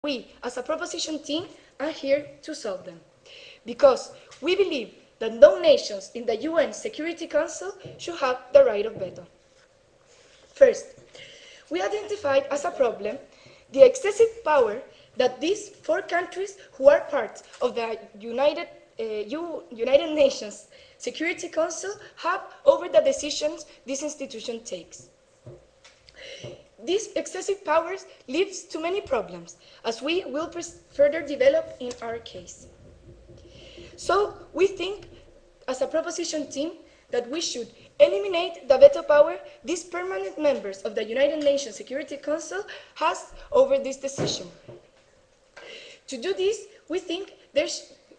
we, as a proposition team, are here to solve them. Because we believe that no nations in the UN Security Council should have the right of veto. First, we identified as a problem the excessive power that these 4 countries who are part of the United Nations Security Council have over the decisions this institution takes. These excessive powers leads to many problems, as we will further develop in our case. So we think, as a proposition team, that we should eliminate the veto power these permanent members of the United Nations Security Council has over this decision. To do this, we think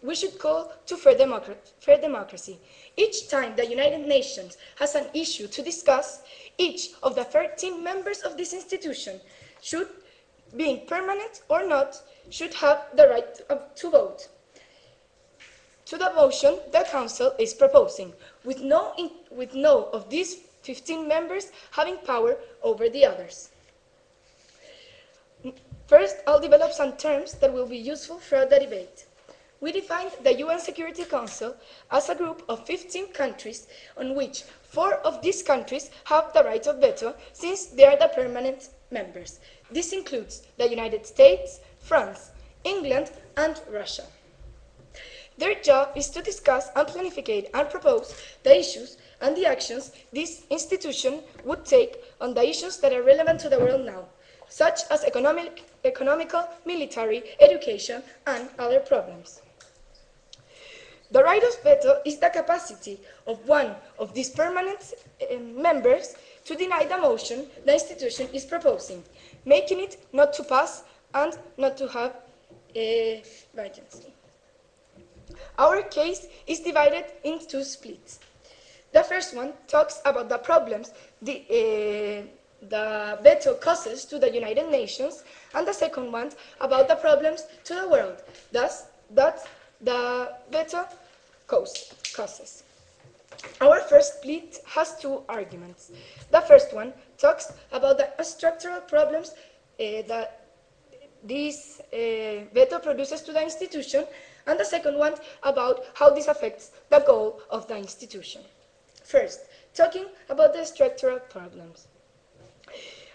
we should call to fair democracy. Each time the United Nations has an issue to discuss, each of the 13 members of this institution should, being permanent or not, should have the right to vote. To the motion the Council is proposing, with no of these 15 members having power over the others. First, I'll develop some terms that will be useful throughout the debate. We defined the UN Security Council as a group of 15 countries on which 4 of these countries have the right of veto since they are the permanent members. This includes the United States, France, England, and Russia. Their job is to discuss and planificate and propose the issues and the actions this institution would take on the issues that are relevant to the world now, such as economical, military, education, and other problems. The right of veto is the capacity of one of these permanent members to deny the motion the institution is proposing, making it not to pass and not to have a vacancy. Our case is divided into 2 splits. The first one talks about the problems the veto causes to the United Nations, and the second one about the problems to the world, thus that the veto causes. Our first split has 2 arguments. The first one talks about the structural problems that this veto produces to the institution, and the second one about how this affects the goal of the institution. First, talking about the structural problems.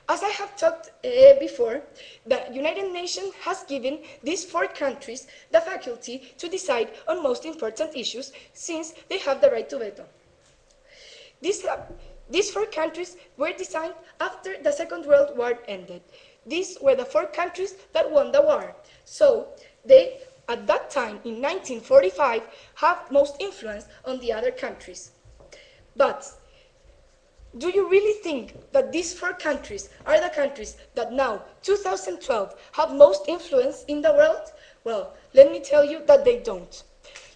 As I have talked before, the United Nations has given these 4 countries the faculty to decide on most important issues since they have the right to veto. These 4 countries were designed after the Second World War ended. These were the 4 countries that won the war. So they, at that time, in 1945, have most influence on the other countries. But do you really think that these 4 countries are the countries that now, 2012, have most influence in the world? Well, let me tell you that they don't.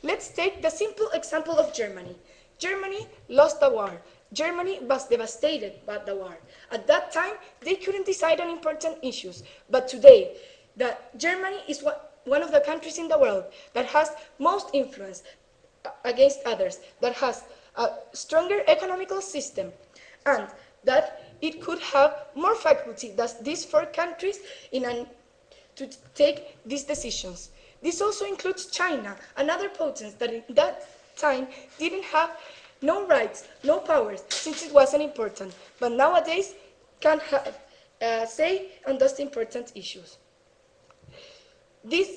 Let's take the simple example of Germany. Germany lost the war. Germany was devastated by the war. At that time, they couldn't decide on important issues. But today, Germany is one of the countries in the world that has most influence against others, that has a stronger economical system, and that it could have more faculty than these 4 countries to take these decisions. This also includes China, another potence that at that time didn't have no rights, no powers, since it wasn't important, but nowadays can have a say on those important issues. This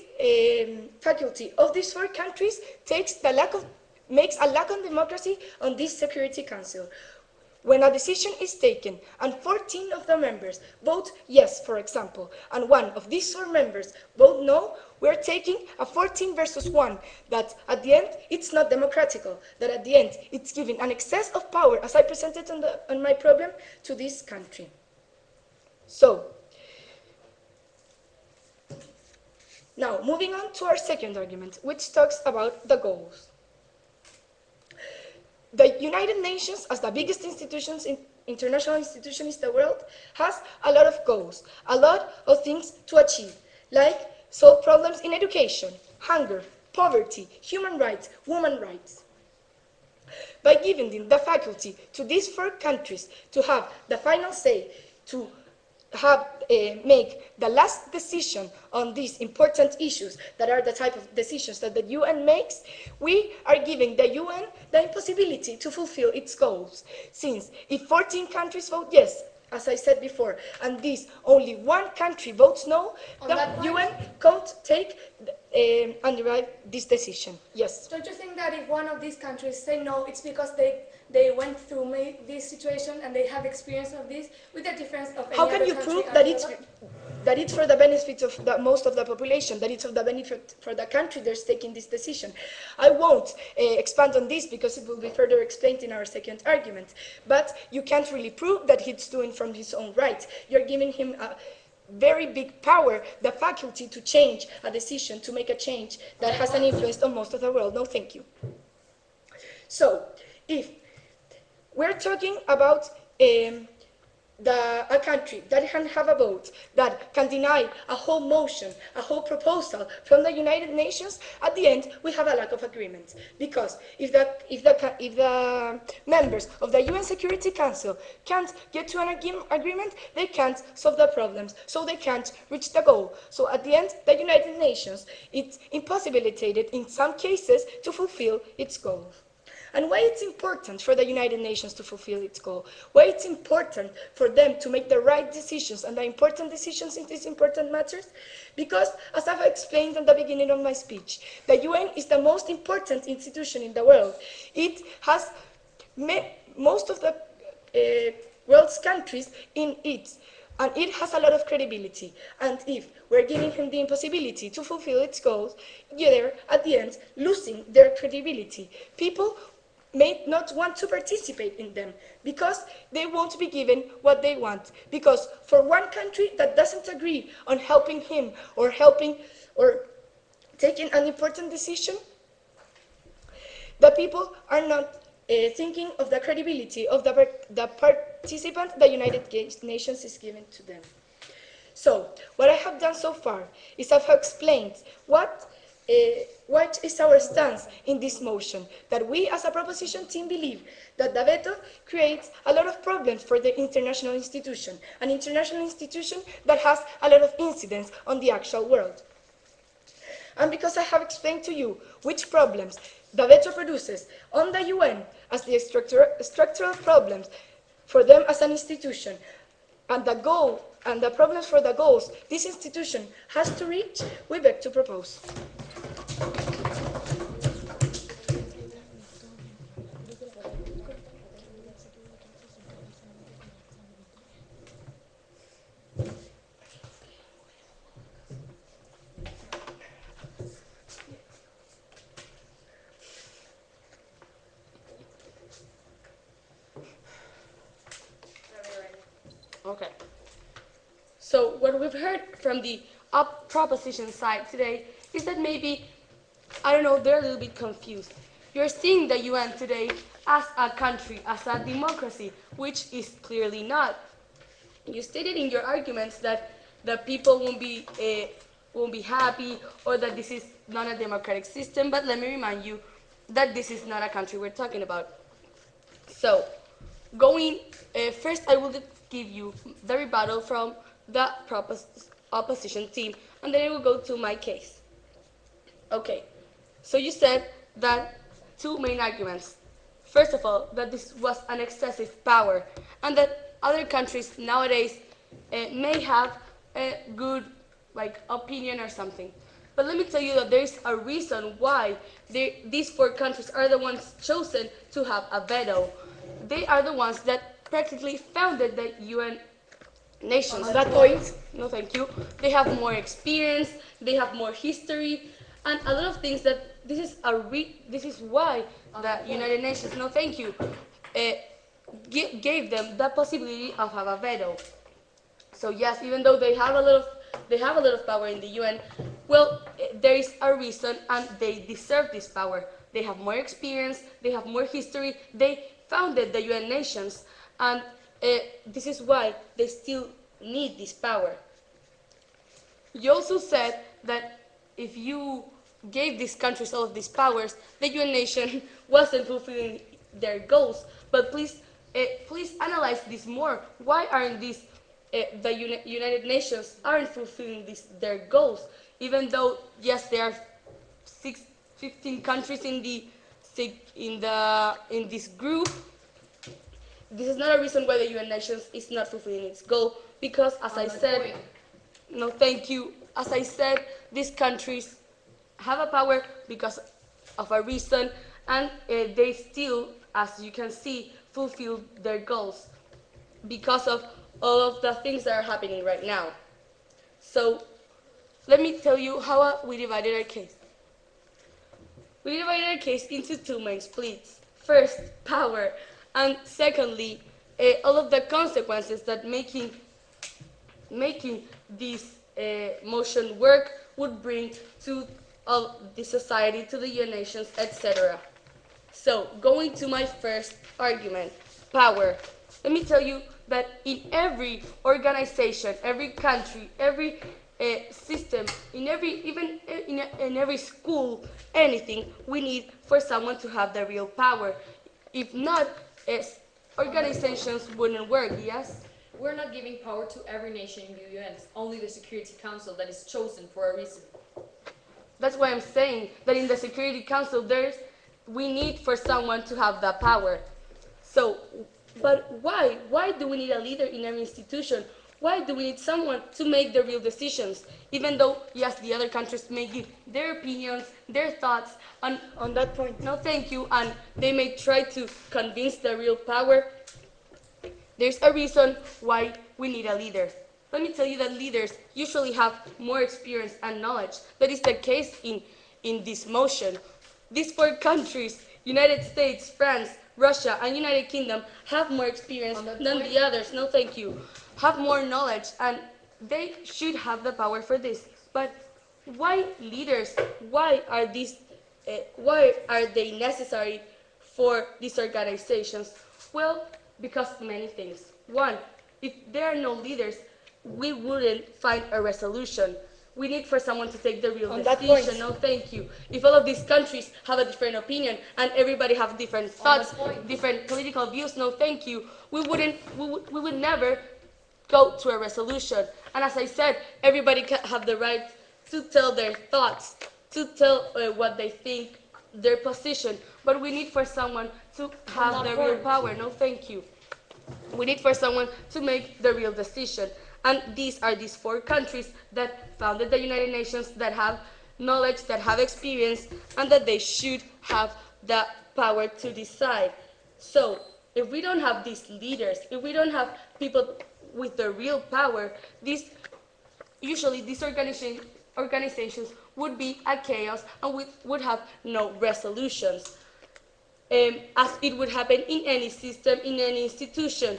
faculty of these 4 countries makes a lack of democracy on this Security Council. When a decision is taken and 14 of the members vote yes, for example, and one of these 4 members vote no, we're taking a 14 versus 1, that at the end it's not democratical, that at the end it's giving an excess of power, as I presented on my problem, to this country. So, now moving on to our second argument, which talks about the goals. The United Nations, as the biggest international institution in the world, has a lot of goals, a lot of things to achieve, like solve problems in education, hunger, poverty, human rights, women's rights. By giving the faculty to these 4 countries to have the final say, to have make the last decision on these important issues that are the type of decisions that the UN makes, we are giving the UN the impossibility to fulfill its goals. Since if 14 countries vote yes, as I said before, and this only one country votes no, the UN can't take and derive this decision. Yes. Don't you think that if one of these countries say no, it's because they went through this situation and they have experience of this with the difference of any How can other you country prove and that the it's other? that it's for the benefit of most of the population, that it's of the benefit for the country that's taking this decision? I won't expand on this because it will be further explained in our second argument. But you can't really prove that he's doing from his own right. You're giving him a very big power, the faculty to change a decision, to make a change that has an influence on most of the world. No, thank you. So, if we're talking about a country that can have a vote, that can deny a whole motion, a whole proposal from the United Nations, at the end we have a lack of agreement. Because if the members of the UN Security Council can't get to an agreement, they can't solve the problems, so they can't reach the goal. So at the end, the United Nations, it's impossibilitated in some cases to fulfill its goal. And why it's important for the United Nations to fulfill its goal, why it's important for them to make the right decisions and the important decisions in these important matters, because as I've explained at the beginning of my speech, the UN is the most important institution in the world. It has most of the world's countries in it, and it has a lot of credibility. And if we're giving him the impossibility to fulfill its goals, they're at the end losing their credibility. People may not want to participate in them because they won't be given what they want. Because for one country that doesn't agree on helping him or helping or taking an important decision, the people are not thinking of the credibility of the participant the United Nations is giving to them. So, what I have done so far is I've explained what is our stance in this motion, that we as a proposition team believe that the veto creates a lot of problems for the international institution, an international institution that has a lot of incidence on the actual world. And because I have explained to you which problems the veto produces on the UN as the structural problems for them as an institution, and the goal and the problems for the goals this institution has to reach, we beg to propose. Okay. So what we've heard from the proposition side today is that maybe, I don't know, they're a little bit confused. You're seeing the UN today as a country, as a democracy, which is clearly not. You stated in your arguments that the people won't be happy or that this is not a democratic system, but let me remind you that this is not a country we're talking about. So, going first, I will give you the rebuttal from the opposition team, and then I will go to my case. Okay, so you said that two main arguments. First of all, that this was an excessive power, and that other countries nowadays may have a good opinion or something. But let me tell you that there is a reason why these four countries are the ones chosen to have a veto. They are the ones that practically founded the UN nations. On that point, No, thank you. They have more experience, they have more history, and a lot of things that this is why the United Nations, no, thank you, gave them the possibility of have a veto. So yes, even though they have a lot of power in the UN, well, there is a reason, and they deserve this power. They have more experience, they have more history, they founded the UN nations, and this is why they still need this power. You also said that if you gave these countries all of these powers, the UN nation wasn't fulfilling their goals. But please analyze this more. Why aren't these the United Nations aren't fulfilling their goals, even though yes, there are 15 countries in in this group. This is not a reason why the UN Nations is not fulfilling its goal, because as I said, no, thank you. As I said, these countries have a power because of a reason, and they still, as you can see, fulfill their goals because of all of the things that are happening right now. So let me tell you how we divided our case. We divided our case into two main splits. First, power, and secondly, all of the consequences that making this motion work would bring to all the society, to the United Nations, etc. So, going to my first argument, power. Let me tell you that in every organization, every country, every system, in every even in every school, anything, we need for someone to have the real power. If not, organizations wouldn't work. Yes. We're not giving power to every nation in the UN, only the Security Council that is chosen for a reason. That's why I'm saying that in the Security Council, we need for someone to have that power. So, but why? Why do we need a leader in every institution? Why do we need someone to make the real decisions? Even though, yes, the other countries may give their opinions, their thoughts On that point. no, thank you, and they may try to convince the real power. There's a reason why we need a leader. Let me tell you that leaders usually have more experience and knowledge. That is the case in this motion. These four countries, United States, France, Russia, and United Kingdom, have more experience than the others. No, thank you. Have more knowledge, and they should have the power for this. But why leaders? Why are they necessary for these organizations? Well, because many things. One, if there are no leaders, we wouldn't find a resolution. We need for someone to take the real On that decision. point. No, thank you. If all of these countries have a different opinion and everybody have different thoughts, different political views, no, thank you. We would never go to a resolution. And as I said, everybody can have the right to tell their thoughts, to tell what they think, their position. But we need for someone to have the real power. No, thank you. We need for someone to make the real decision. And these are these four countries that founded the United Nations, that have knowledge, that have experience, and that they should have the power to decide. So, if we don't have these leaders, if we don't have people with the real power, usually these organizations would be a chaos and we would have no resolutions. As it would happen in any system, in any institution.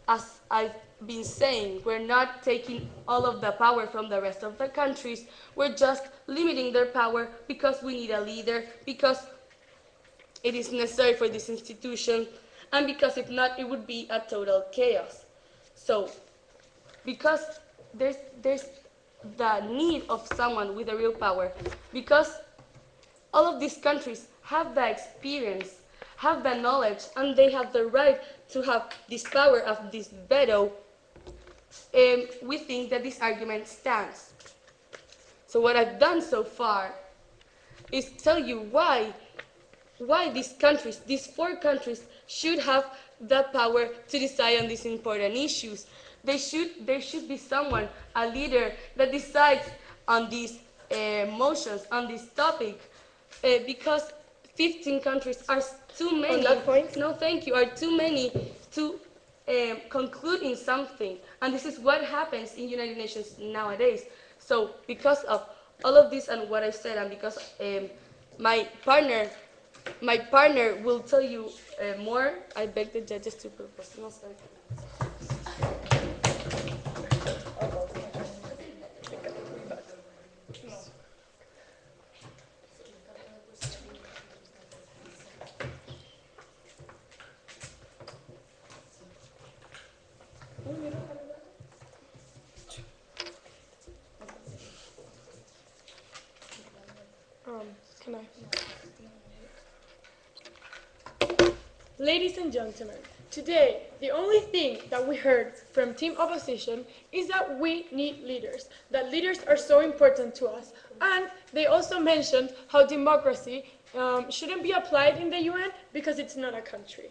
As I've been saying, we're not taking all of the power from the rest of the countries. We're just limiting their power because we need a leader, because it is necessary for this institution, and because if not, it would be a total chaos. So, because there's the need of someone with a real power, because all of these countries have the experience, have the knowledge, and they have the right to have this power of this veto, we think that this argument stands. So what I've done so far is tell you why these countries, these four countries, should have the power to decide on these important issues. There should be someone, a leader, that decides on these motions, on this topic, because 15 countries are too many. On that point? No, thank you. Are too many to conclude in something, and this is what happens in United Nations nowadays. So, because of all of this and what I said, and because my partner will tell you more, I beg the judges to propose. No, sorry. Can I? Ladies and gentlemen, Today, the only thing that we heard from Team Opposition is that we need leaders, that leaders are so important to us. And they also mentioned how democracy shouldn't be applied in the UN because it's not a country.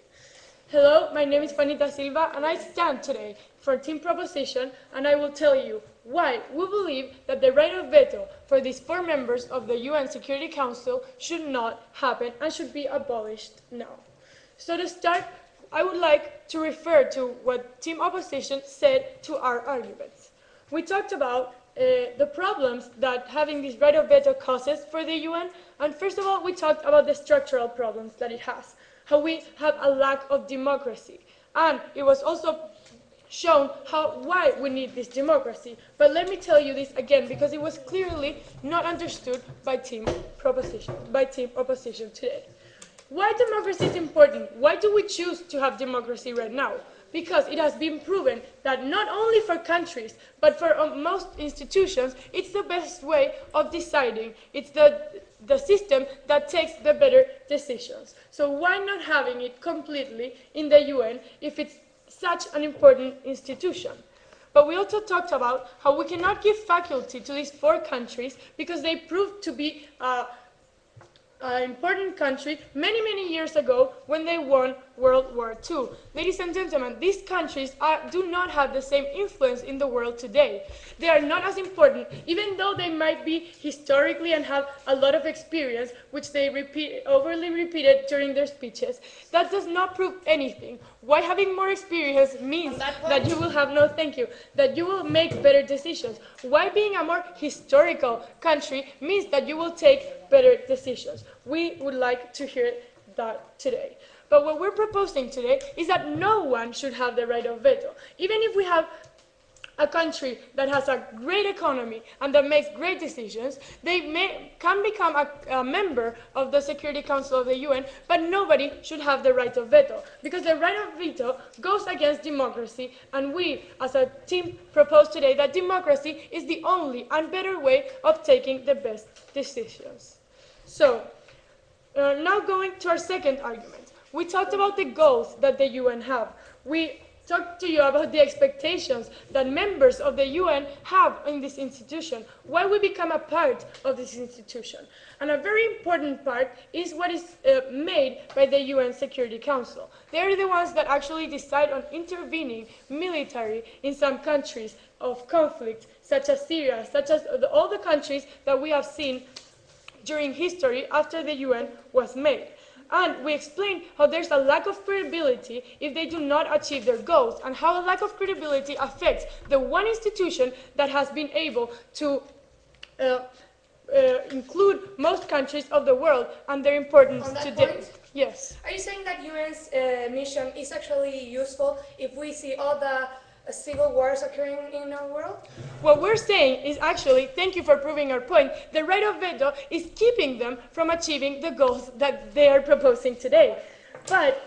Hello, my name is Juanita Silva, and I stand today for Team Proposition, and I will tell you why we believe that the right of veto for these 4 members of the UN Security Council should not happen and should be abolished now. So to start, I would like to refer to what Team Opposition said to our arguments. We talked about the problems that having this right of veto causes for the UN, and first of all, we talked about the structural problems that it has, how we have a lack of democracy, and it was also shown why we need this democracy. But let me tell you this again, because it was clearly not understood by Team Opposition today. Why democracy is important? Why do we choose to have democracy right now? Because it has been proven that not only for countries, but for most institutions, it's the best way of deciding. It's the system that takes the better decisions. So why not having it completely in the UN if it's such an important institution? But we also talked about how we cannot give faculty to these 4 countries because they proved to be an important country many years ago when they won World War II. Ladies and gentlemen, these countries do not have the same influence in the world today. They are not as important, even though they might be historically and have a lot of experience, which they overly repeated during their speeches. That does not prove anything. Why having more experience means that you will have, no thank you, that you will make better decisions. Why being a more historical country means that you will take better decisions. We would like to hear that today. But what we're proposing today is that no one should have the right of veto. Even if we have a country that has a great economy and that makes great decisions, they can become a member of the Security Council of the UN, but nobody should have the right of veto, because the right of veto goes against democracy, and we as a team propose today that democracy is the only and better way of taking the best decisions. So, now going to our second argument. We talked about the goals that the UN have. We talked to you about the expectations that members of the UN have in this institution, why we become a part of this institution. And a very important part is what is made by the UN Security Council. They're the ones that actually decide on intervening military in some countries of conflict, such as Syria, such as all the countries that we have seen during history after the UN was made. And we explained how there's a lack of credibility if they do not achieve their goals, and how a lack of credibility affects the one institution that has been able to include most countries of the world and their importance today. Yes. Are you saying that UN's mission is actually useful if we see all the civil wars occurring in our world? What we're saying is actually, thank you for proving our point, the right of veto is keeping them from achieving the goals that they are proposing today. But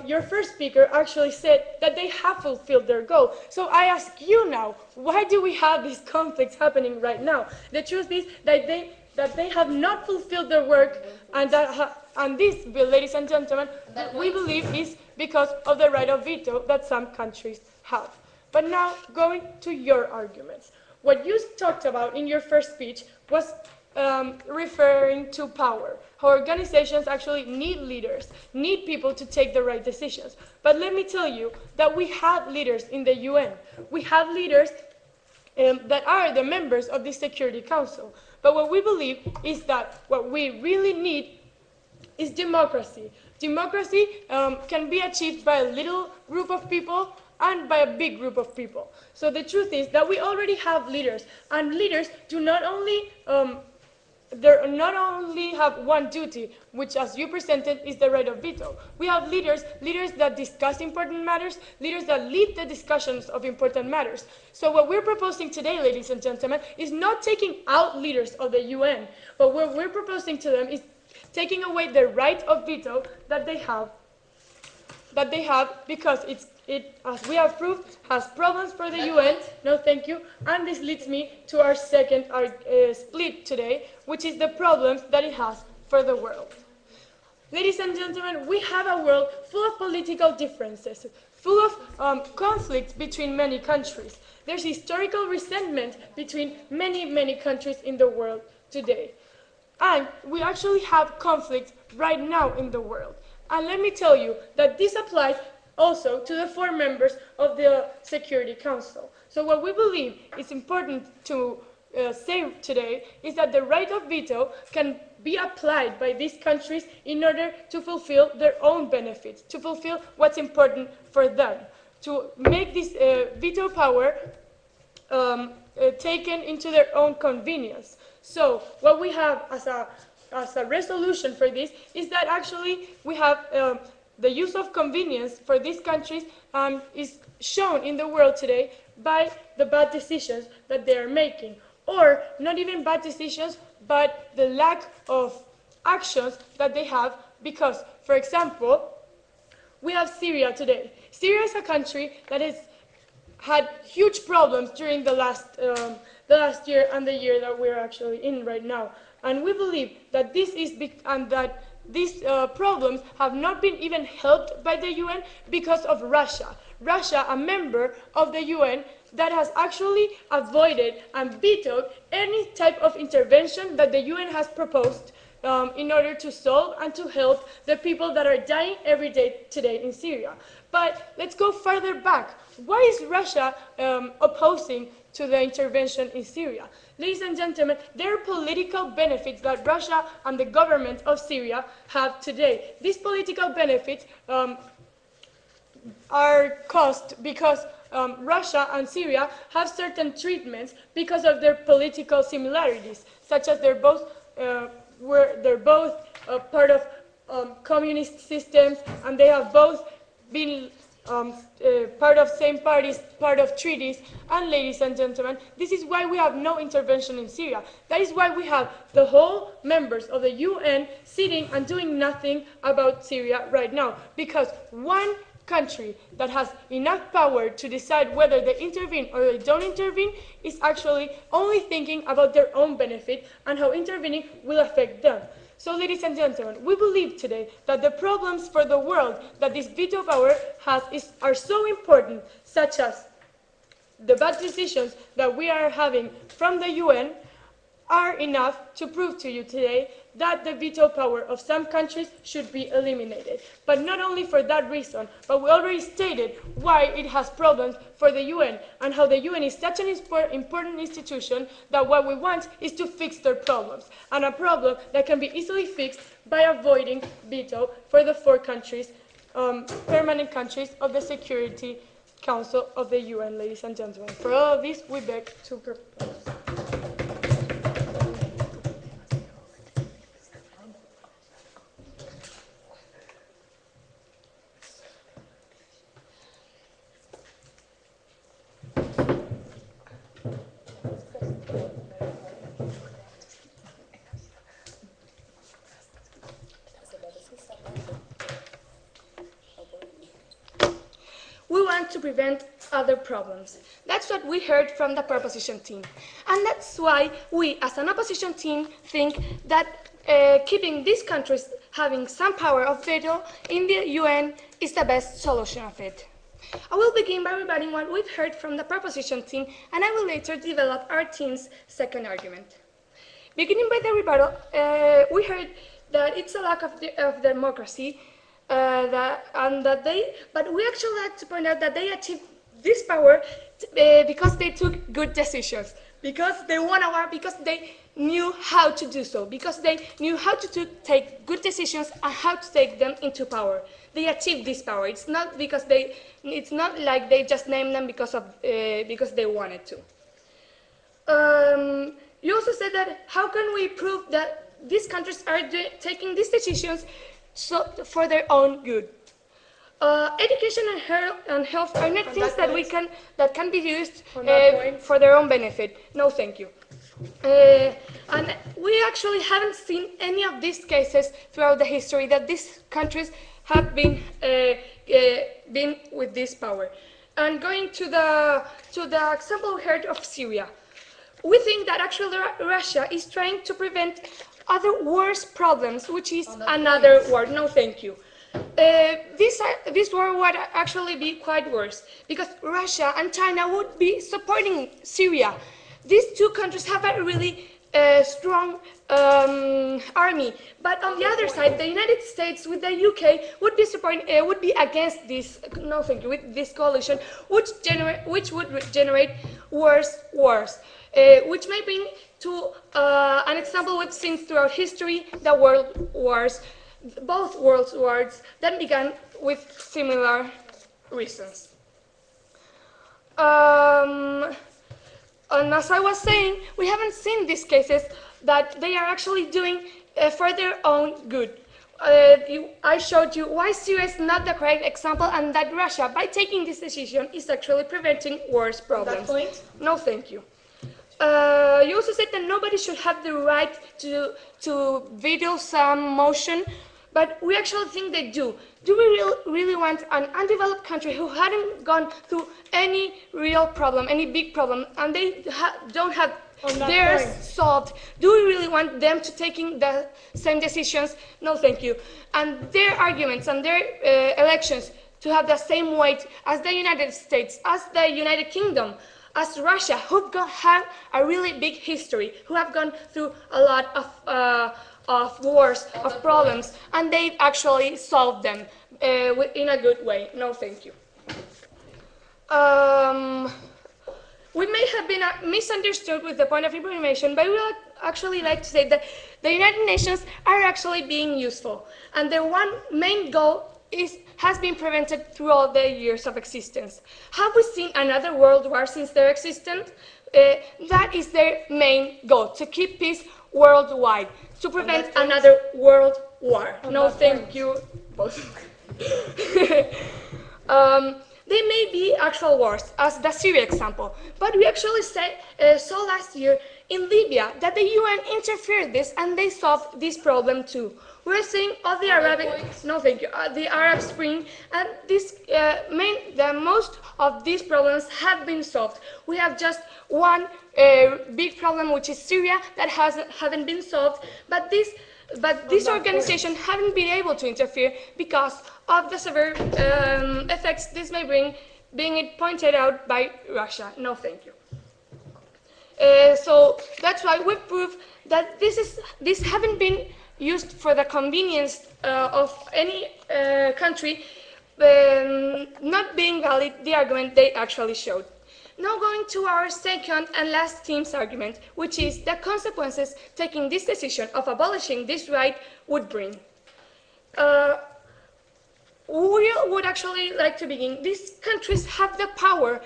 your first speaker actually said that they have fulfilled their goal. So I ask you now, why do we have these conflicts happening right now? The truth is that they have not fulfilled their work, and this, ladies and gentlemen, we believe is because of the right of veto that some countries have. But now, going to your arguments. What you talked about in your first speech was referring to power, how organizations actually need leaders, need people to take the right decisions. But let me tell you that we have leaders in the UN. We have leaders that are the members of the Security Council. But what we believe is that what we really need is democracy. Democracy can be achieved by a little group of people and by a big group of people. So the truth is that we already have leaders, and leaders do not only have one duty, which, as you presented, is the right of veto. We have leaders that discuss important matters, leaders that lead the discussions of important matters. So what we're proposing today, ladies and gentlemen, is not taking out leaders of the UN, but what we're proposing to them is taking away the right of veto that they have because it, as we have proved, has problems for the UN. No, thank you. And this leads me to our second split today, which is the problems that it has for the world. Ladies and gentlemen, we have a world full of political differences, full of conflicts between many countries. There's historical resentment between many countries in the world today. And we actually have conflict right now in the world. And let me tell you that this applies also to the 4 members of the Security Council. So what we believe is important to say today is that the right of veto can be applied by these countries in order to fulfill their own benefits, to fulfill what's important for them, to make this veto power taken into their own convenience. So what we have as a resolution for this is that actually we have the use of convenience for these countries is shown in the world today by the bad decisions that they are making. Or not even bad decisions, but the lack of actions that they have because, for example, we have Syria today. Syria is a country that has had huge problems during the last year and the year that we're actually in right now. And we believe that these problems have not been even helped by the UN because of Russia. Russia, a member of the UN, that has actually avoided and vetoed any type of intervention that the UN has proposed in order to solve and to help the people that are dying every day today in Syria. But let's go further back. Why is Russia opposing to the intervention in Syria? Ladies and gentlemen, there are political benefits that Russia and the government of Syria have today. These political benefits are caused because Russia and Syria have certain treatments because of their political similarities, such as they're both part of communist systems, and they have both been part of same parties, part of treaties. And ladies and gentlemen, this is why we have no intervention in Syria. That is why we have the whole members of the UN sitting and doing nothing about Syria right now, because one country that has enough power to decide whether they intervene or they don't intervene is actually only thinking about their own benefit and how intervening will affect them. So, ladies and gentlemen, we believe today that the problems for the world that this veto power has are so important, such as the bad decisions that we are having from the UN, are enough to prove to you today that the veto power of some countries should be eliminated. But not only for that reason, but we already stated why it has problems for the UN and how the UN is such an important institution that what we want is to fix their problems, and a problem that can be easily fixed by avoiding veto for the 4 countries, permanent countries of the Security Council of the UN, ladies and gentlemen. For all of this, we beg to propose. We want to prevent other problems. That's what we heard from the proposition team. And that's why we, as an opposition team, think that keeping these countries having some power of veto in the UN is the best solution of it. I will begin by rebutting what we've heard from the proposition team, and I will later develop our team's second argument. Beginning by the rebuttal, we heard that it's a lack of democracy, but we actually like to point out that they achieved this power because they took good decisions, because they won a war, because they knew how to do so, because they knew how to take good decisions and how to take them into power. They achieved this power. It's not like they just named them because they wanted to. You also said that how can we prove that these countries are taking these decisions for their own good? Education and health are not things that can be used for their own benefit. No, thank you. And we actually haven't seen any of these cases throughout the history that these countries have been with this power. And going to the example we heard of Syria, we think that actually Russia is trying to prevent other worse problems, which is another war. No, thank you. This war would actually be quite worse because Russia and China would be supporting Syria. These two countries have a really strong army, but on the other side, the United States with the UK would be supporting, would be against this. No, thank you. With this coalition, which would generate worse wars, which may bring to an example we've seen throughout history: the world wars, both world wars that began with similar reasons. And as I was saying, we haven't seen these cases that they are actually doing for their own good. I showed you why Syria is not the correct example and that Russia, by taking this decision, is actually preventing worse problems. That point? No, thank you. You also said that nobody should have the right to veto some motion, but we actually think they do. Do we really want an undeveloped country who hadn't gone through any real problem, any big problem, and they don't have theirs solved? Do we really want them to taking the same decisions? No, thank you. And their arguments and their elections to have the same weight as the United States, as the United Kingdom, as Russia, who have a really big history, who have gone through a lot of wars, of problems, and they've actually solved them in a good way. No, thank you. We may have been misunderstood with the point of information, but we would actually like to say that the United Nations are actually being useful, and their one main goal has been prevented through all the years of existence. Have we seen another world war since their existence? That is their main goal, to keep peace worldwide, to prevent another world war. No, thank you both. They may be actual wars, as the Syria example, but we actually saw last year in Libya that the UN interfered this and they solved this problem too. We're seeing all the the Arab Spring, and most of these problems have been solved. We have just one big problem, which is Syria, that haven't been solved, but this organization haven't been able to interfere because of the severe effects this may bring, being it pointed out by Russia. No, thank you. So that's why we prove that this haven't been used for the convenience of any country, not being valid, the argument they actually showed. Now going to our second and last team's argument, which is the consequences taking this decision of abolishing this right would bring. We would actually like to begin. These countries have the power,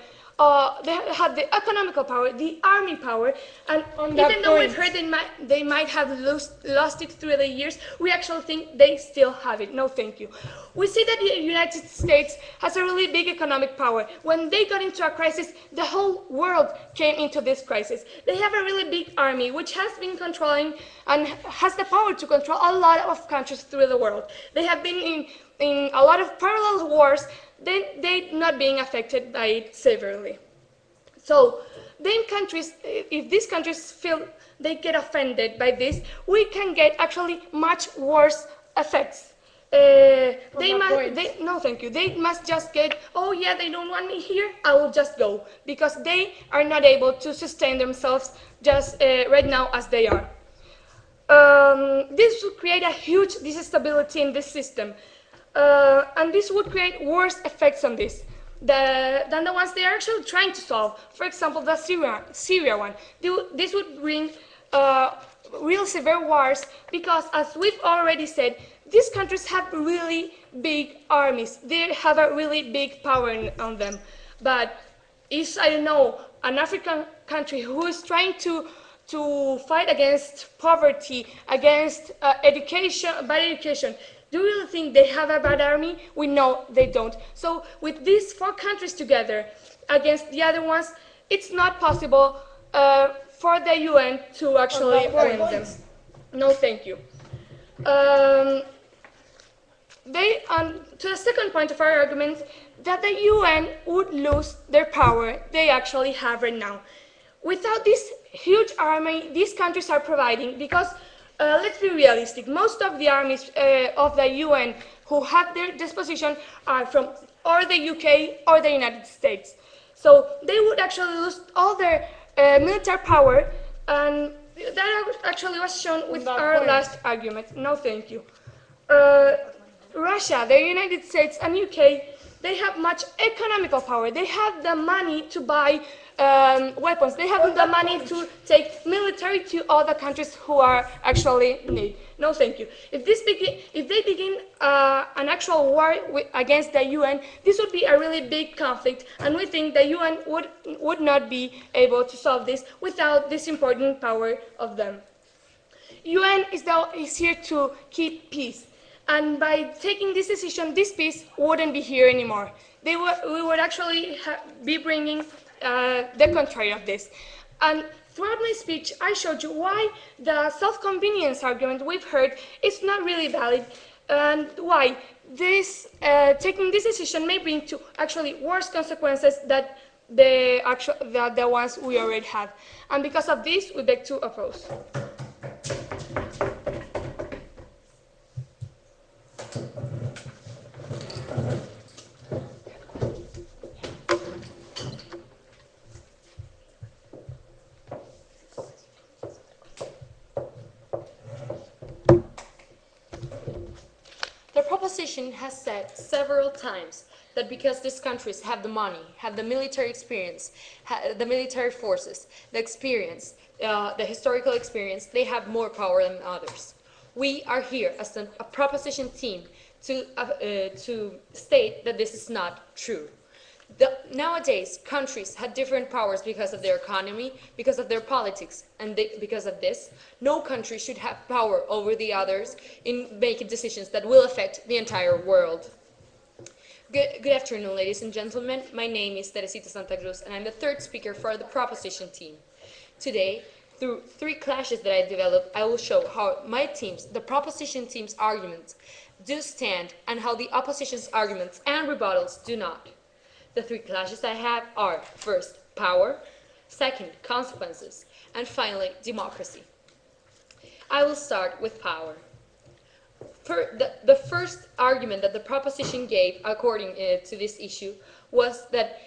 they have the economical power, the army power, and even though we've heard they might have lost it through the years, we actually think they still have it. No, thank you. We see that the United States has a really big economic power. When they got into a crisis, the whole world came into this crisis. They have a really big army, which has been controlling and has the power to control a lot of countries through the world. They have been in a lot of parallel wars, they're not being affected by it severely. So then countries, if these countries feel they get offended by this, we can get actually much worse effects. No, thank you. They must just get, oh yeah, they don't want me here, I will just go, because they are not able to sustain themselves just right now as they are. This would create a huge disstability in this system. And this would create worse effects on this than the ones they are actually trying to solve. For example, the Syria one. This would bring real severe wars because, as we've already said, these countries have really big armies. They have a really big power on them. But if, I don't know, an African country who is trying to fight against poverty, against bad education, do you really think they have a bad army? We know they don't. So with these 4 countries together against the other ones, it's not possible for the UN to actually win them. No, thank you. To the second point of our argument, that the UN would lose their power they actually have right now. Without this huge army these countries are providing, because let's be realistic. Most of the armies of the UN who have their disposition are from or the UK or the United States. So they would actually lose all their military power, and that actually was shown with That our point. last argument. No, thank you. Uh, Russia, the United States, and UK, they have much economical power. They have the money to buy weapons. They have the money to take military to other countries who are actually in need. No, thank you. If they begin an actual war against the UN, this would be a really big conflict, and we think the UN would not be able to solve this without this important power of them. UN is here to keep peace. And by taking this decision, this peace wouldn't be here anymore. We would actually be bringing the contrary of this. And throughout my speech, I showed you why the self-convenience argument we've heard is not really valid, and why taking this decision may bring to actually worse consequences that the ones we already have. And because of this, we beg to oppose. The proposition has said several times that because these countries have the money, have the military experience, the military forces, the experience, the historical experience, they have more power than others. We are here as a proposition team to state that this is not true. Nowadays, countries have different powers because of their economy, because of their politics, and because of this, no country should have power over the others in making decisions that will affect the entire world. Good afternoon, ladies and gentlemen. My name is Teresita Santa Cruz, and I'm the third speaker for the proposition team. Today, through 3 clashes that I developed, I will show how my team's, the proposition team's arguments do stand, and how the opposition's arguments and rebuttals do not. The 3 clashes I have are, first, power, second, consequences, and finally, democracy. I will start with power. The first argument that the proposition gave, according to this issue, was that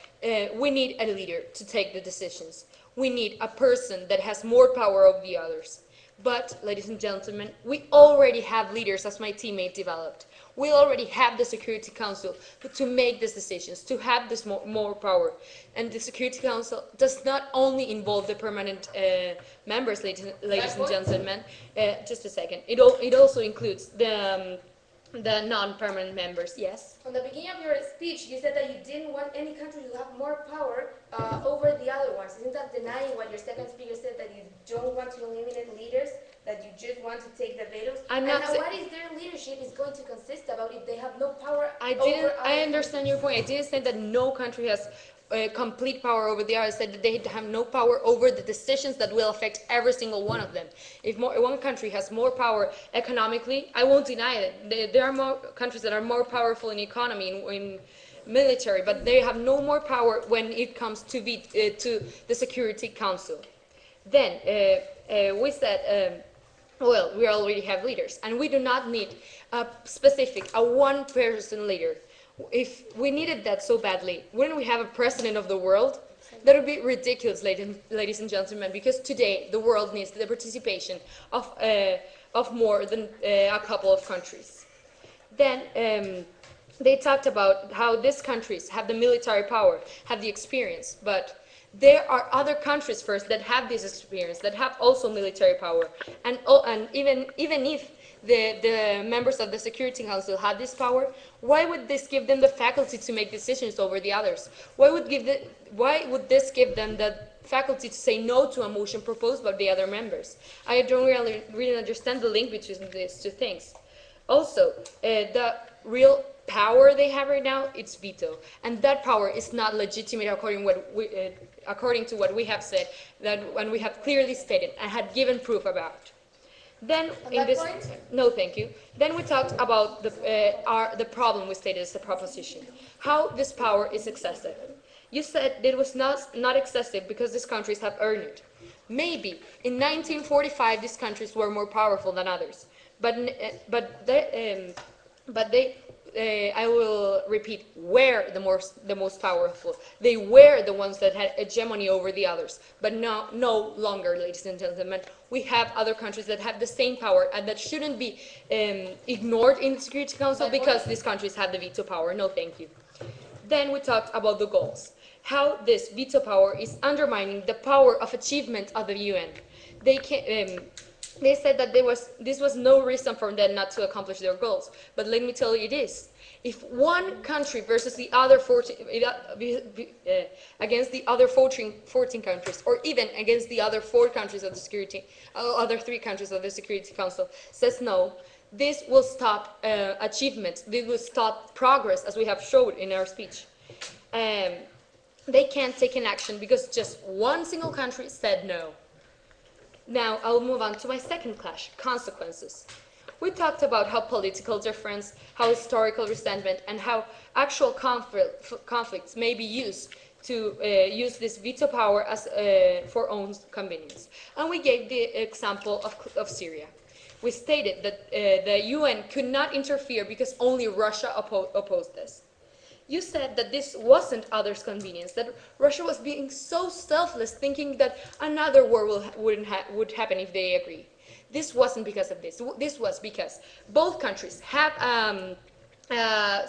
we need a leader to take the decisions. We need a person that has more power over the others. But, ladies and gentlemen, we already have leaders, as my teammate developed. We already have the Security Council to make these decisions, to have this more power. And the Security Council does not only involve the permanent members, ladies and gentlemen. Just a second. It also includes the non-permanent members. Yes? On the beginning of your speech, you said that you didn't want any country to have more power over the other ones. Isn't that denying what your second speaker said, that you don't want to eliminate leaders, that you just want to take the vetoes? I'm not and what is their leadership is going to consist about if they have no power over I understand your point. I didn't say that no country has complete power over the other. I said that they have no power over the decisions that will affect every single one of them. If one country has more power economically, I won't deny it. There are more countries that are more powerful in economy, in military, but they have no more power when it comes to the Security Council. Then we said, well, we already have leaders, and we do not need a one-person leader. If we needed that so badly, wouldn't we have a president of the world? That would be ridiculous, ladies and gentlemen, because today the world needs the participation of more than a couple of countries. Then they talked about how these countries have the military power, have the experience, but there are other countries first that have this experience, that have also military power, and even if the members of the Security Council had this power, why would this give them the faculty to make decisions over the others? Why would this give them the faculty to say no to a motion proposed by the other members? I don't really understand the link between these 2 things. Also, the real power they have right now, it's veto, and that power is not legitimate according to what we have said, and we have clearly stated and had given proof about. Then in this, no, thank you. Then we talked about the problem we stated as the proposition, how this power is excessive. You said it was not excessive because these countries have earned it. Maybe in 1945 these countries were more powerful than others, but but they I will repeat, were the most powerful. They were the ones that had hegemony over the others, but no longer, ladies and gentlemen. We have other countries that have the same power and that shouldn't be ignored in the Security Council because these countries have the veto power. No, thank you. Then we talked about the goals, how this veto power is undermining the power of achievement of the UN. They can, they said that this was no reason for them not to accomplish their goals, but let me tell you it is. If one country versus the other 14, against the other 14 countries, or even against the other 4 countries of the security, other 3 countries of the Security Council says no, this will stop achievement, this will stop progress, as we have showed in our speech. Um, they can't take an action because just one single country said no. Now I'll move on to my second clash, consequences. We talked about how political difference, how historical resentment, and how actual conflicts may be used to use this veto power as for own convenience. And we gave the example of Syria. We stated that the UN could not interfere because only Russia opposed this. You said that this wasn't others' convenience, that Russia was being so selfless, thinking that another war would happen if they agree. This wasn't because of this. This was because both countries have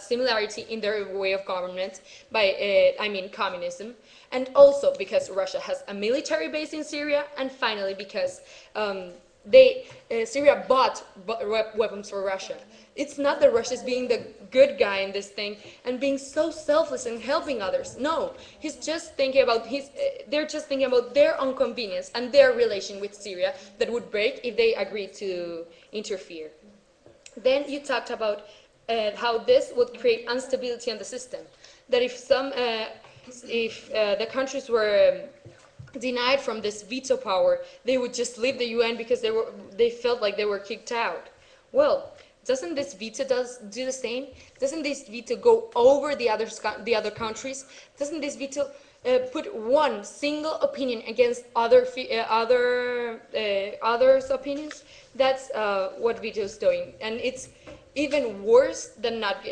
similarity in their way of government, I mean communism, and also because Russia has a military base in Syria, and finally because Syria bought weapons for Russia. It's not that Russia is being the good guy in this thing and being so selfless and helping others. No, he's just thinking about they're just thinking about their own convenience and their relation with Syria that would break if they agreed to interfere. Then you talked about how this would create instability in the system. That if the countries were denied from this veto power, they would just leave the UN because they felt like they were kicked out. Well, doesn't this veto do the same? Doesn't this veto go over the other countries? Doesn't this veto put one single opinion against others' opinions? That's what veto is doing, and it's even worse than that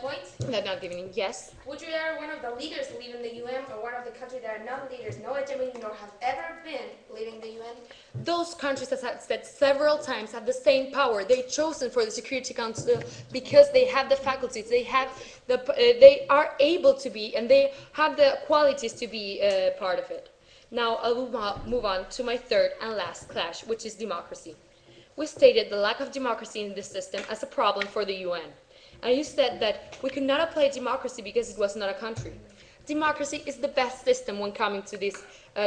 point, not giving. Yes. would you rather one of the leaders leaving the UN or one of the countries that are not leaders, no hegemony, nor have ever been leaving the UN? Those countries, as I've said several times, have the same power. They're chosen for the Security Council because they have the faculties, they are able to be, and they have the qualities to be part of it. Now I'll move on to my third and last clash, which is democracy. We stated the lack of democracy in this system as a problem for the UN. And you said that we could not apply democracy because it was not a country. Democracy is the best system when coming to these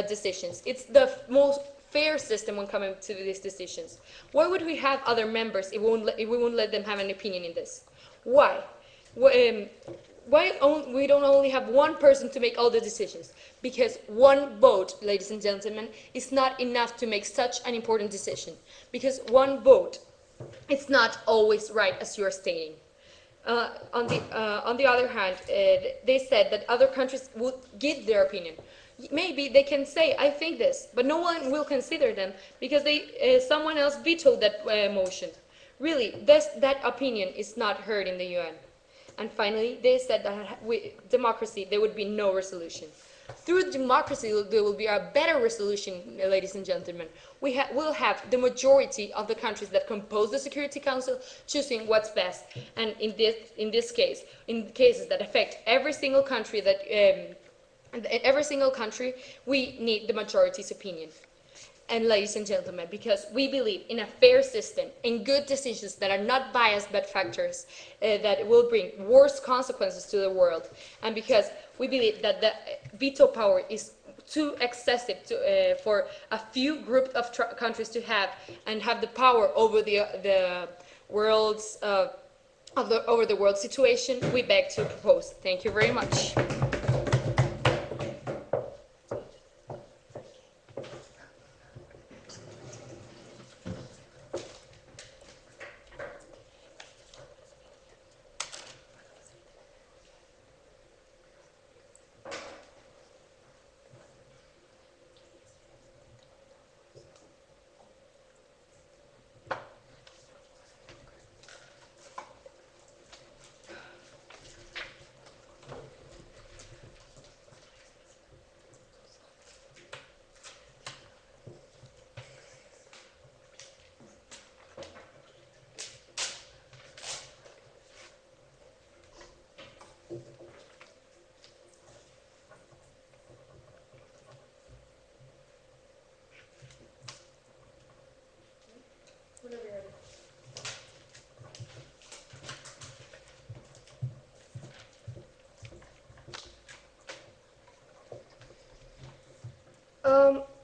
decisions. It's the most fair system when coming to these decisions. Why would we have other members if we won't let them have an opinion in this? Why? We don't only have one person to make all the decisions? Because one vote, ladies and gentlemen, is not enough to make such an important decision. Because one vote, it's not always right as you're stating. On the other hand, they said that other countries would give their opinion. Maybe they can say, I think this, but no one will consider them because someone else vetoed that motion. Really, that opinion is not heard in the UN. And finally, they said that with democracy, there would be no resolution. Through democracy, there will be a better resolution, ladies and gentlemen. We'll have the majority of the countries that compose the Security Council choosing what's best. And in this case, in cases that affect every single country, we need the majority's opinion. And ladies and gentlemen, because we believe in a fair system, in good decisions that are not biased but factors that will bring worse consequences to the world, and because we believe that the veto power is too excessive for a few group of countries to have and have the power over the world's over the world situation, we beg to propose. Thank you very much.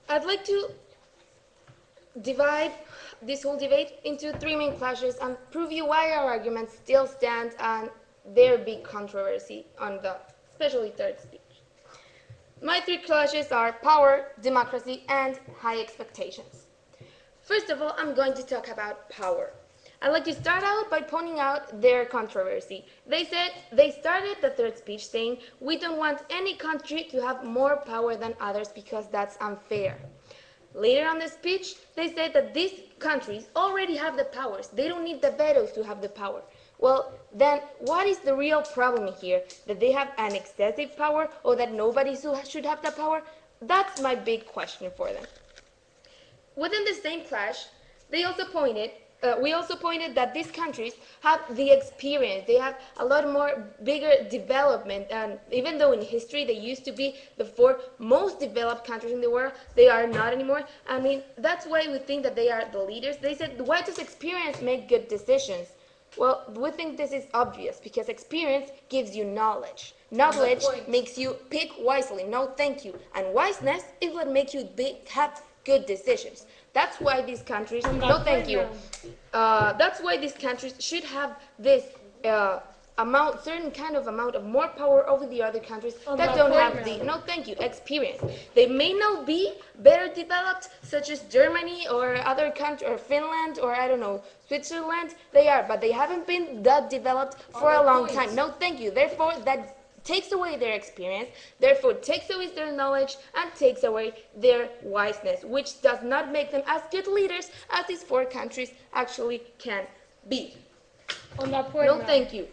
I'd like to divide this whole debate into three main clashes and prove you why our arguments still stand and their big controversy on the especially third speech. My three clashes are power, democracy, and high expectations. First of all, I'm going to talk about power. I'd like to start out by pointing out their controversy. They started the third speech saying, we don't want any country to have more power than others because that's unfair. Later on the speech, they said that these countries already have the powers. They don't need the vetoes to have the power. Well, then what is the real problem here? That they have an excessive power or that nobody should have the power? That's my big question for them. Within the same clash, we also pointed that these countries have the experience. They have a lot more bigger development, and even though in history they used to be the four most developed countries in the world, they are not anymore. I mean, that's why we think that they are the leaders. They said, why does experience make good decisions? Well, we think this is obvious because experience gives you knowledge. Knowledge makes you pick wisely. No, thank you. And wiseness is what makes you have good decisions. That's why these countries, no thank you. That's why these countries should have this certain kind of amount of more power over the other countries that don't have the, no thank you, experience. They may not be better developed, such as Germany or other countries, or Finland, or I don't know, Switzerland. They are, but they haven't been that developed for a long time. No thank you. Therefore, that takes away their experience, therefore takes away their knowledge and takes away their wiseness, which does not make them as good leaders as these four countries actually can be. On that point, no, thank you.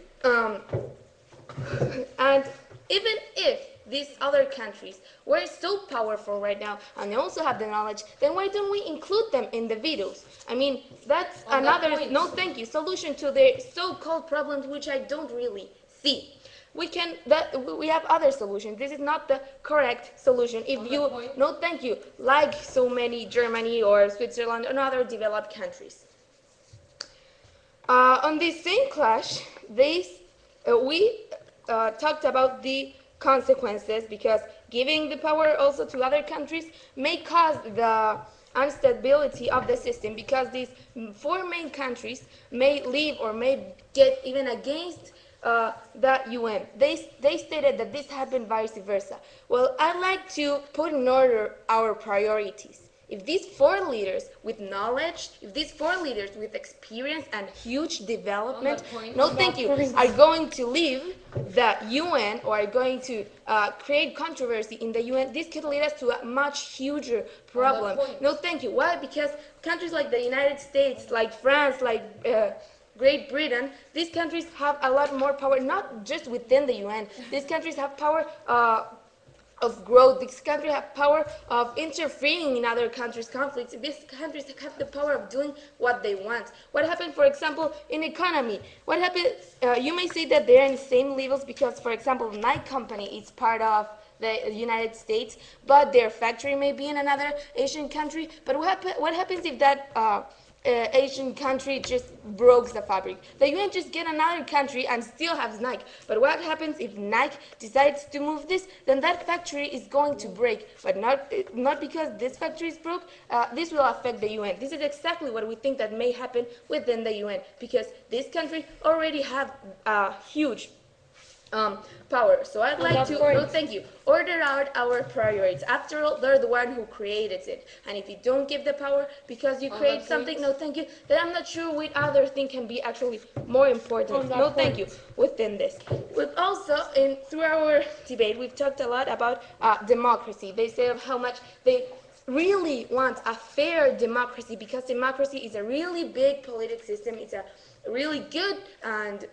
And even if these other countries were so powerful right now and they also have the knowledge, then why don't we include them in the vetoes? I mean, that's another, no thank you, solution to their so-called problems, which I don't really see. We have other solutions. This is not the correct solution. If you, no thank you, like so many Germany or Switzerland and other developed countries. On this same clash, we talked about the consequences because giving the power also to other countries may cause the instability of the system because these four main countries may leave or may get even against the UN. They stated that this happened vice versa. Well, I'd like to put in order our priorities. If these four leaders with knowledge, if these four leaders with experience and huge development, no thank you, are going to leave the UN or are going to create controversy in the UN, this could lead us to a much huger problem. No thank you. Why? Because countries like the United States, like France, like Great Britain, these countries have a lot more power, not just within the UN. These countries have power of growth. These countries have power of interfering in other countries' conflicts. These countries have the power of doing what they want. What happened, for example, in economy? What happened? You may say that they're in the same levels because, for example, Nike company is part of the United States, but their factory may be in another Asian country. But what happens if that Asian country just broke the fabric? The UN just get another country and still has Nike. But what happens if Nike decides to move this? Then that factory is going to break. But not because this factory is broke. This will affect the UN. This is exactly what we think that may happen within the UN because this country already have a huge power. So I'd like to, no thank you, order out our priorities. After all, they're the one who created it. And if you don't give the power because you create something, no thank you, then I'm not sure what other thing can be actually more important. No thank you within this. But also, through our debate, we've talked a lot about democracy. They say of how much they really want a fair democracy because democracy is a really big political system. It's a really good and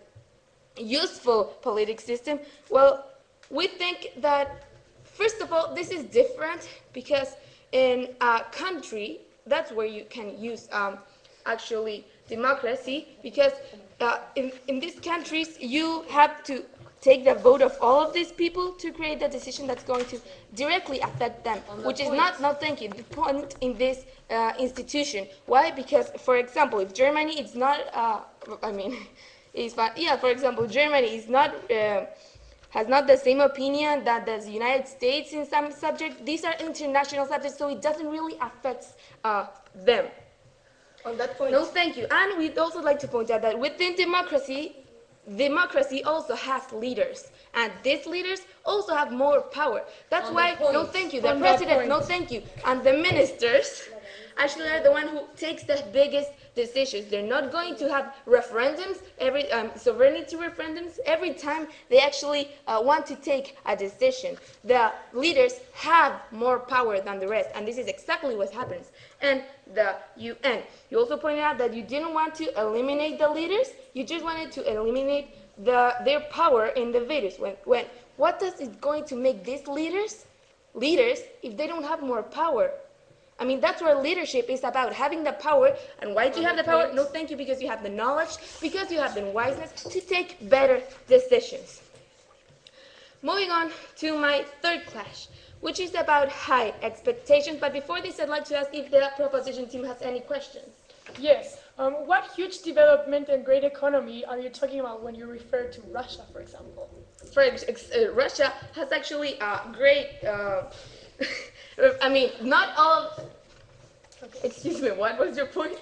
useful political system. Well, we think that, first of all, this is different because in a country, that's where you can use actually democracy because in these countries, you have to take the vote of all of these people to create the decision that's going to directly affect them, which is not, no thank you, the point in this institution. Why? Because, for example, if Germany is not, for example, Germany is not has not the same opinion that the United States in some subject. These are international subjects, so it doesn't really affect them. On that point. No, thank you. And we'd also like to point out that within democracy, democracy also has leaders, and these leaders also have more power. That's On why, that point. no, thank you. The On that president, no, point. thank you, and the ministers actually are the one who takes the biggest decisions. They're not going to have referendums every sovereignty referendums every time they actually want to take a decision. The leaders have more power than the rest, and this is exactly what happens. And the UN, you also pointed out that you didn't want to eliminate the leaders, you just wanted to eliminate their power in the vetoes. When what does it going to make these leaders if they don't have more power? I mean, that's what leadership is about, having the power. And why do you have the power? No, thank you, because you have the knowledge, because you have the wiseness to take better decisions. Moving on to my third clash, which is about high expectations. But before this, I'd like to ask if the proposition team has any questions. Yes. What huge development and great economy are you talking about when you refer to Russia, for example? Russia has actually a great, I mean, not all, excuse me, what was your point?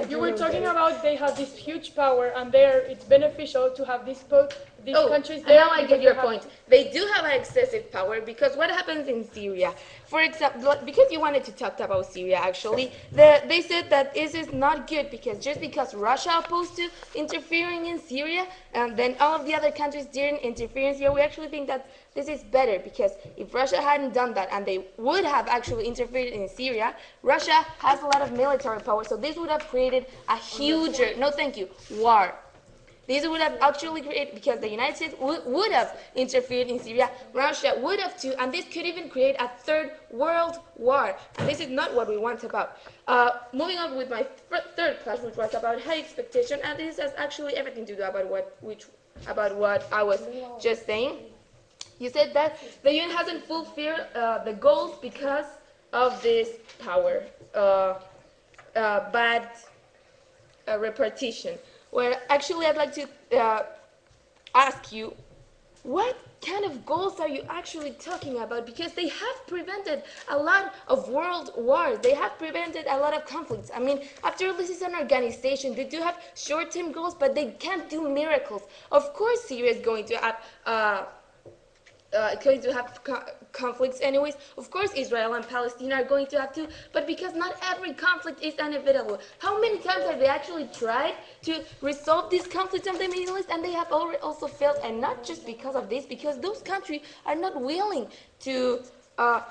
You were talking about they have this huge power, and it's beneficial to have these countries and there. now I get because your they have- point. They do have an excessive power because what happens in Syria, for example, because you wanted to talk about Syria actually, they said that this is not good because just because Russia opposed to interfering in Syria, and then all of the other countries didn't interfere in Syria, we actually think that this is better because if Russia hadn't done that and they would have actually interfered in Syria, Russia has a lot of military power, so this would have created a huge, no thank you, war. This would have actually created, because the United States would have interfered in Syria, Russia would have too, and this could even create a third world war. And this is not what we want about. Moving on with my third class, which was about high expectation, and this has actually everything to do about what I was just saying. You said that the UN hasn't fulfilled the goals because of this power, bad repartition. Where actually I'd like to ask you, what kind of goals are you actually talking about? Because they have prevented a lot of world wars. They have prevented a lot of conflicts. I mean, after all, this is an organization. They do have short-term goals, but they can't do miracles. Of course, Syria is going to have conflicts anyways. Of course, Israel and Palestine are going to have to, but because not every conflict is inevitable. How many times have they actually tried to resolve these conflicts in the Middle East, and they have also failed, and not just because of this, because those countries are not willing to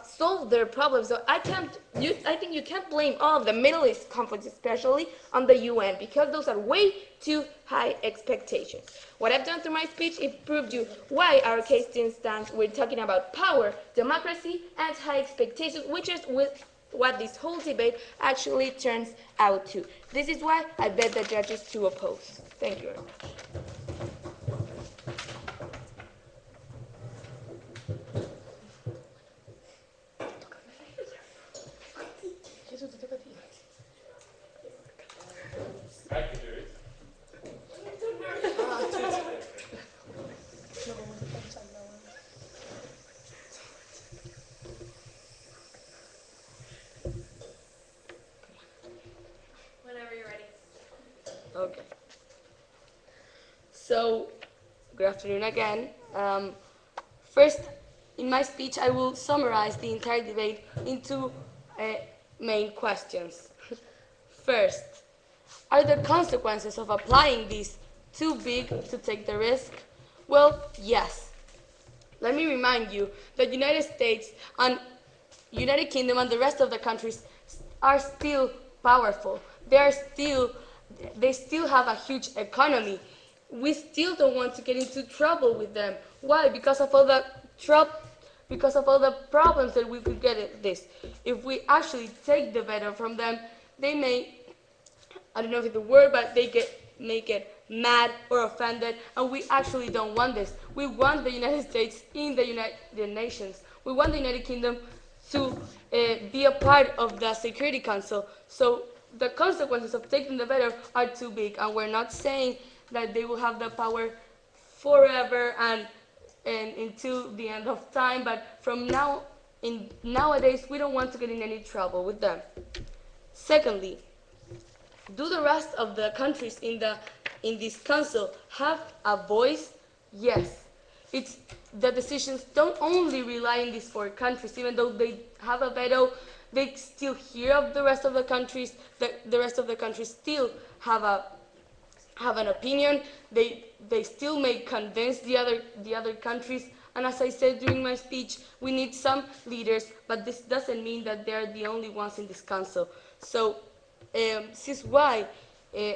solve their problems. So I think you can't blame all of the Middle East conflicts, especially on the UN, because those are way too high expectations. What I've done through my speech, it proved you why our case still stands. We're talking about power, democracy, and high expectations, which is what this whole debate actually turns out to. This is why I bet the judges to oppose. Thank you very much. I can do it. Whenever you're ready. Okay. So, good afternoon again. First, in my speech, I will summarize the entire debate into main questions. First, are the consequences of applying these too big to take the risk? Well, yes. Let me remind you that United States and United Kingdom and the rest of the countries are still powerful. They still have a huge economy. We still don't want to get into trouble with them. Why? Because of all the problems that we could get at this. If we actually take the veto from them, they may, I don't know if it's the word, but may get mad or offended, and we actually don't want this. We want the United States in the United Nations. We want the United Kingdom to be a part of the Security Council. So the consequences of taking the veto are too big, and we're not saying that they will have the power forever and until the end of time. But from now in nowadays, we don't want to get in any trouble with them. Secondly, do the rest of the countries in this council have a voice? Yes. It's the decisions don't only rely on these four countries, even though they have a veto, they still hear of the rest of the countries. The rest of the countries still have a have an opinion. They still may convince the other countries. And as I said during my speech, we need some leaders, but this doesn't mean that they're the only ones in this council. So this is why uh,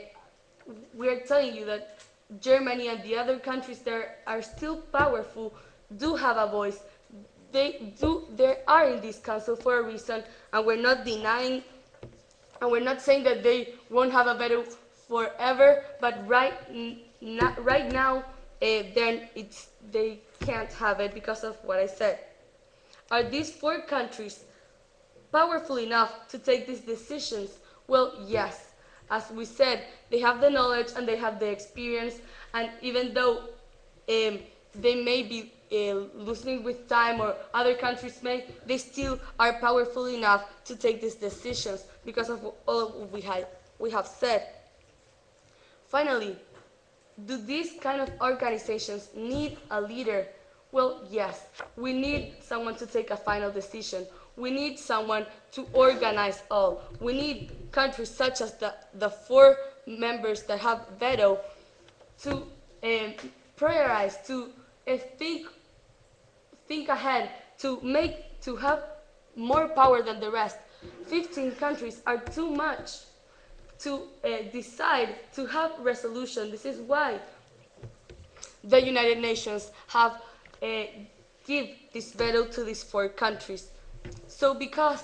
we are telling you that Germany and the other countries that are still powerful do have a voice. They are in this council for a reason, and we're not denying, and we're not saying that they won't have a veto forever. But right now, then they can't have it because of what I said. Are these four countries powerful enough to take these decisions? Well, yes. As we said, they have the knowledge and they have the experience, and even though they may be losing with time, or other countries may, they still are powerful enough to take these decisions because of all we have said. Finally, do these kind of organizations need a leader? Well, yes. We need someone to take a final decision. We need someone to organize all. We need countries such as the four members that have veto to prioritize, to think ahead, to have more power than the rest. 15 countries are too much to decide to have resolution. This is why the United Nations have give this veto to these four countries. So because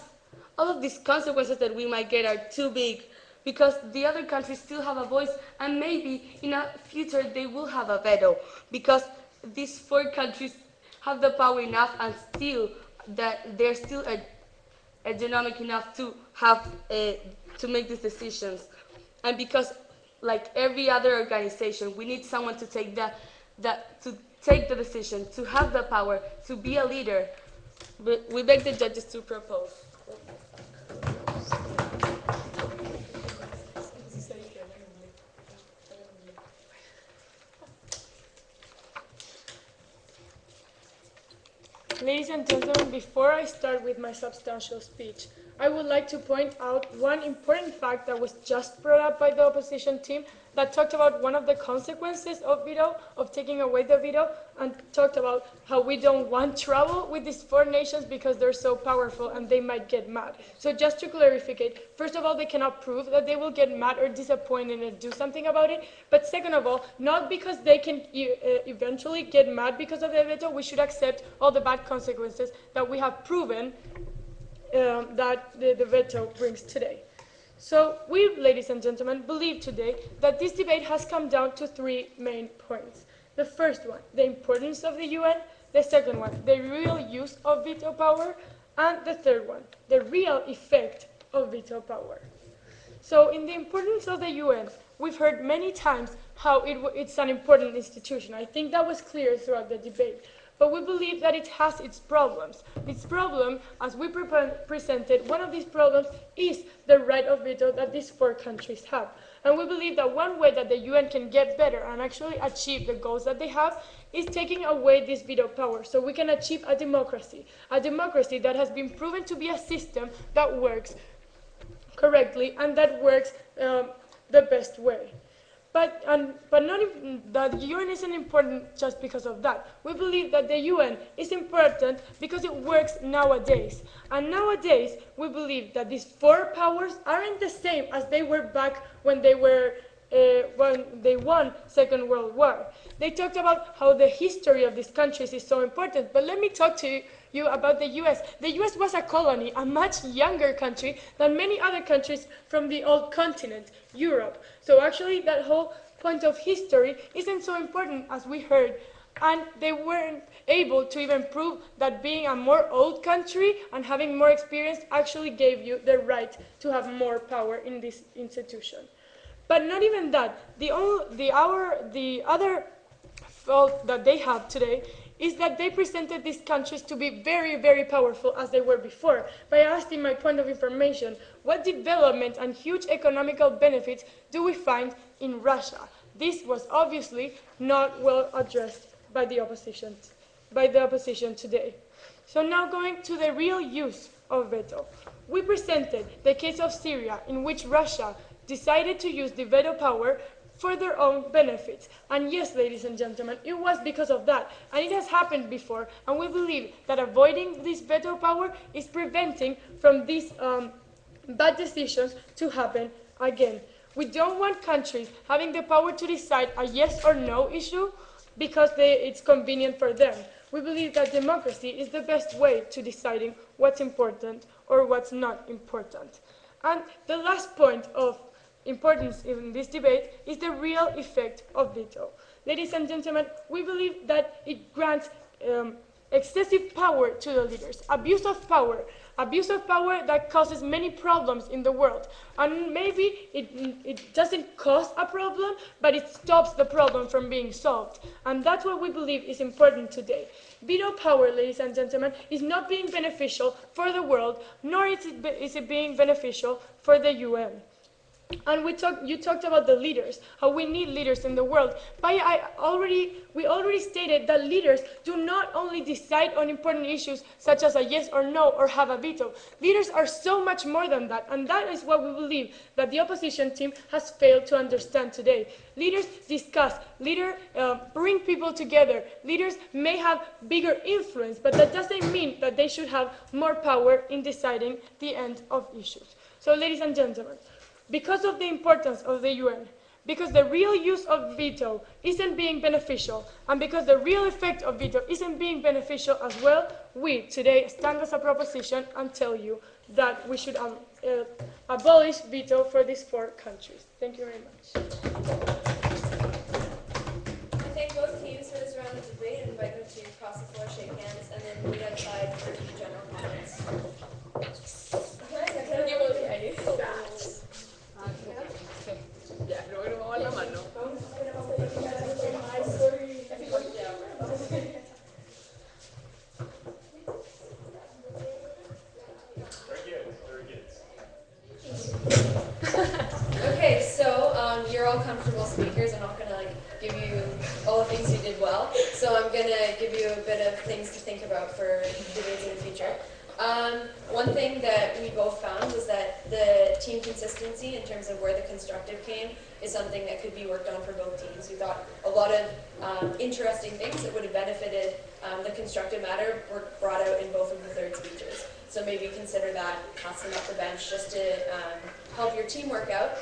all of these consequences that we might get are too big, because the other countries still have a voice, and maybe in a future they will have a veto, because these four countries have the power enough, and still that they're still economic enough to have to make these decisions. And because, like every other organization, we need someone to take the decision, to have the power, to be a leader. We beg the judges to propose. Ladies and gentlemen, before I start with my substantial speech, I would like to point out one important fact that was just brought up by the opposition team, that talked about one of the consequences of veto, of taking away the veto, and talked about how we don't want trouble with these four nations because they're so powerful and they might get mad. So just to clarify, first of all, they cannot prove that they will get mad or disappointed and do something about it. But second of all, not because they can eventually get mad because of the veto, we should accept all the bad consequences that we have proven that the veto brings today. So we, ladies and gentlemen, believe today that this debate has come down to three main points. The first one, the importance of the UN. The second one, the real use of veto power. And the third one, the real effect of veto power. So in the importance of the UN, we've heard many times how it's an important institution. I think that was clear throughout the debate. But we believe that it has its problems. Its problem, as we presented, one of these problems is the right of veto that these four countries have. And we believe that one way that the UN can get better and actually achieve the goals that they have is taking away this veto power, so we can achieve a democracy that has been proven to be a system that works correctly and that works the best way. But not even, the UN isn't important just because of that. We believe that the UN is important because it works nowadays. And nowadays, we believe that these four powers aren't the same as they were back when they won Second World War. They talked about how the history of these countries is so important, but let me talk to you about the US. The US was a colony, a much younger country than many other countries from the old continent, Europe. So actually that whole point of history isn't so important as we heard. And they weren't able to even prove that being a more old country and having more experience actually gave you the right to have more power in this institution. But not even that. The other fault that they have today is that they presented these countries to be very, very powerful as they were before. By asking my point of information, what development and huge economical benefits do we find in Russia? This was obviously not well addressed by the opposition today. So now going to the real use of veto. We presented the case of Syria in which Russia decided to use the veto power for their own benefits. And yes, ladies and gentlemen, it was because of that. And it has happened before. And we believe that avoiding this veto power is preventing from these bad decisions to happen again. We don't want countries having the power to decide a yes or no issue because it's convenient for them. We believe that democracy is the best way to deciding what's important or what's not important. And the last point of importance in this debate is the real effect of veto. Ladies and gentlemen, we believe that it grants excessive power to the leaders, abuse of power that causes many problems in the world. And maybe it doesn't cause a problem, but it stops the problem from being solved. And that's what we believe is important today. Veto power, ladies and gentlemen, is not being beneficial for the world, nor is it being beneficial for the UN. And you talked about the leaders, how we need leaders in the world. But we already stated that leaders do not only decide on important issues such as a yes or no or have a veto. Leaders are so much more than that, and that is what we believe that the opposition team has failed to understand today. Leaders discuss, leaders bring people together. Leaders may have bigger influence, but that doesn't mean that they should have more power in deciding the end of issues. So, ladies and gentlemen, because of the importance of the UN, because the real use of veto isn't being beneficial, and because the real effect of veto isn't being beneficial as well, we today stand as a proposition and tell you that we should abolish veto for these 4 countries. Thank you very much. I thank both teams for this round of debate and invite them to cross the floor, shake hands, and then meet outside for general comments. Ya, creo que nos vamos a la mano. Okay, so you're all comfortable speakers. I'm not gonna give you all the things you did well. So I'm gonna give you a bit of things to think about for debates in the future. One thing that we both found was that the team consistency in terms of where the constructive came is something that could be worked on for both teams. We thought a lot of interesting things that would have benefited the constructive matter were brought out in both of the third speeches. So maybe consider that, pass them up the bench just to help your team work out.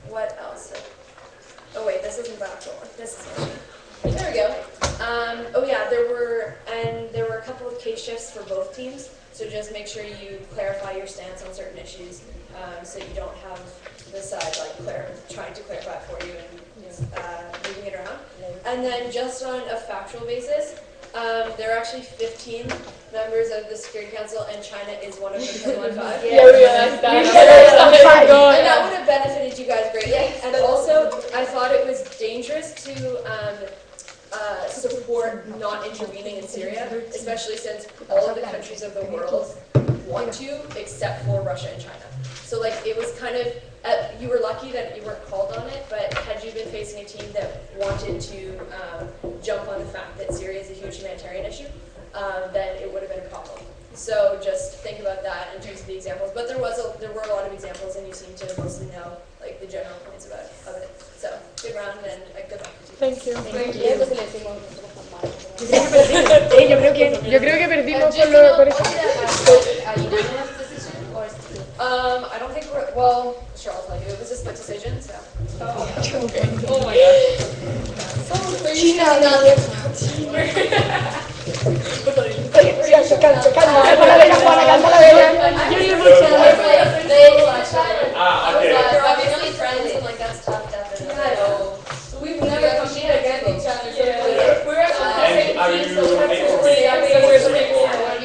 What else? Oh wait, this isn't the actual one. This is one. There we go. Oh yeah, there were a couple of case shifts for both teams. So just make sure you clarify your stance on certain issues, so you don't have the side trying to clarify it for you and moving it around. And then just on a factual basis, there are actually 15 members of the Security Council, and China is one of them from 1-5. Yeah, we realized that. And that would have benefited you guys greatly. And also, I thought it was dangerous to support not intervening in Syria, especially since all of the countries of the world want to, except for Russia and China. So it was kind of, you were lucky that you weren't called on it, but had you been facing a team that wanted to jump on the fact that Syria is a huge humanitarian issue, then it would have been a problem. So just think about that in terms of the examples. But there were a lot of examples, and you seem to mostly know the general points of it. So good round and good luck. Thank you. Thank you. Yo creo que perdimos por eso. I don't think sure, I'll tell you. It was a split decision, so. Oh my gosh. They're obviously friends, and that's tough, definitely. We've never competed against each other. We're actually the same team, so we have to.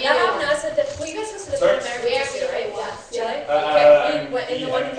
That happened to us at the. Well, you guys hosted the Pan American this year, right? Chile. Okay. In the one in